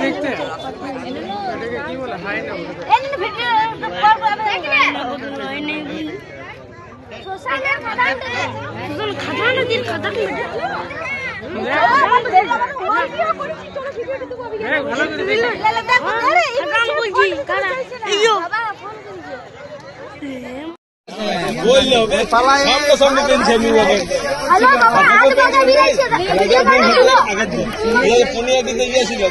দেখতে কি বলে হাই না সামনে টেনশন পনিয়া দিতে গিয়েছিল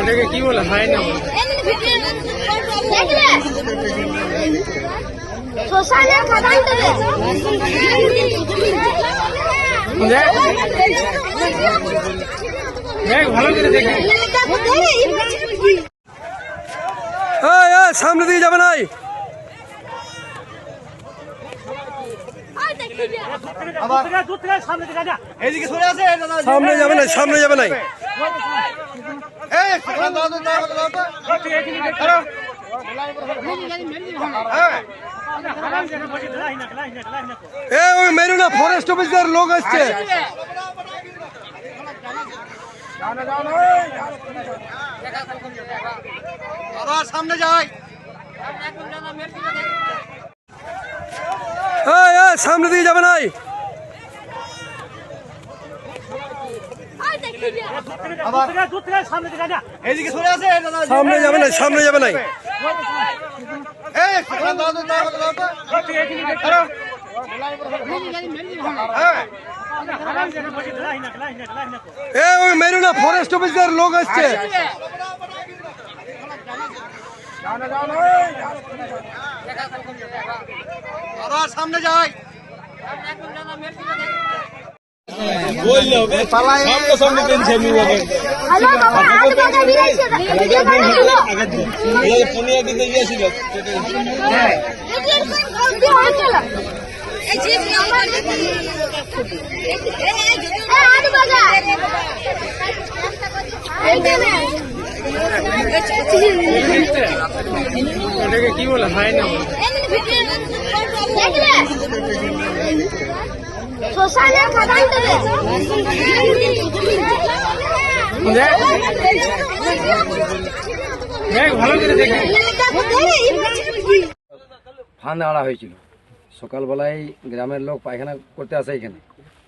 এটাকে কি বলে হাই না ভালো করে দেখে সামনে দিয়ে যাবে নাই সামনে যাবে না সামনে যাবে নাই মেরু না ফরেস্ট অফিসার লোক আসছে সামনে যাই সামনে দিয়ে যাবে নাই সামনে যাবে না সামনে যাবে নাই মেরু না ফরেস্ট অফিসার লোক আসছে সামনে যাই সামনে টেনশন পনিয়া দিতে গিয়েছিল এটাকে কি বলে হাই না ভালো করে দেখে ফান্দ আড়া হয়েছিল সকালবেলায় গ্রামের লোক পায়খানা করতে আসে এখানে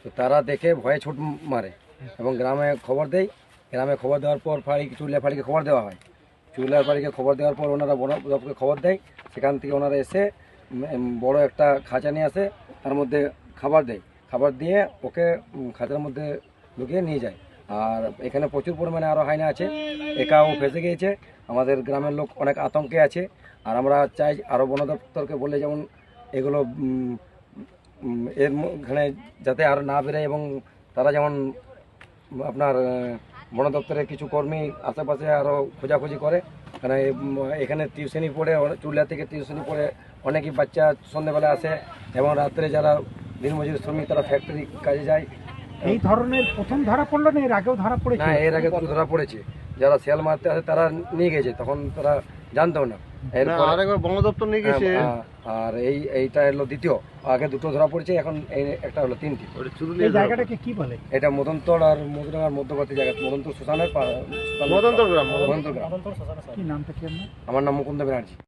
তো তারা দেখে ভয়ে ছুট মারে এবং গ্রামে খবর দেয় গ্রামে খবর দেওয়ার পর চুল্লা ফাড়িকে খবর দেওয়া হয় চুল্লার ফাড়িকে খবর দেওয়ার পর ওনারা বন দপ্তরকে খবর দেয় সেখান থেকে ওনারা এসে বড় একটা খাঁচা নিয়ে আসে তার মধ্যে খাবার দেয় খাবার দিয়ে ওকে খাঁচার মধ্যে ঢুকিয়ে নিয়ে যায় আর এখানে প্রচুর পরিমাণে আরও হাইনা আছে একাও ফেসে গিয়েছে আমাদের গ্রামের লোক অনেক আতঙ্কে আছে আর আমরা চাই আরও বন দপ্তরকে বলে যেমন এগুলো এখানে যাতে আরও না বেরোয় এবং তারা যেমন আপনার বন দপ্তরের কিছু কর্মী আশেপাশে আরও খোঁজাখুঁজি করে কারণ এখানে টিউশনি পড়ে চুল্লা থেকে টিউশনি পড়ে অনেকই বাচ্চা সন্ধ্যেবেলা আসে এবং রাত্রে যারা দিনমজুর শ্রমিক তারা ফ্যাক্টরি কাজে যায়। এই ধরনের প্রথম ধরা পড়লো না এর আগেও ধরা পড়েছে? না, এর আগে তো ধরা পড়েছে, যারা শিয়াল মারতে আসে তারা নিয়ে গেছে, তখন তারা জানতো না। আরেকবার বন দপ্তর নিয়ে গেছে। আর এইটা হলো দ্বিতীয়, আগে দুটো ধরা পড়েছে, এখন এই একটা হলো তিনটি। এই জায়গাটাকে কি বলে? এটা মদনতড় আর মধুরাঙ্গার মধ্যবর্তী জায়গা, মদনতড় শ্মশানের মদনতড় গ্রাম। মদনতড় গ্রাম। কি নামটা কি? আমার নাম মুকুন্দ ব্যানার্জি।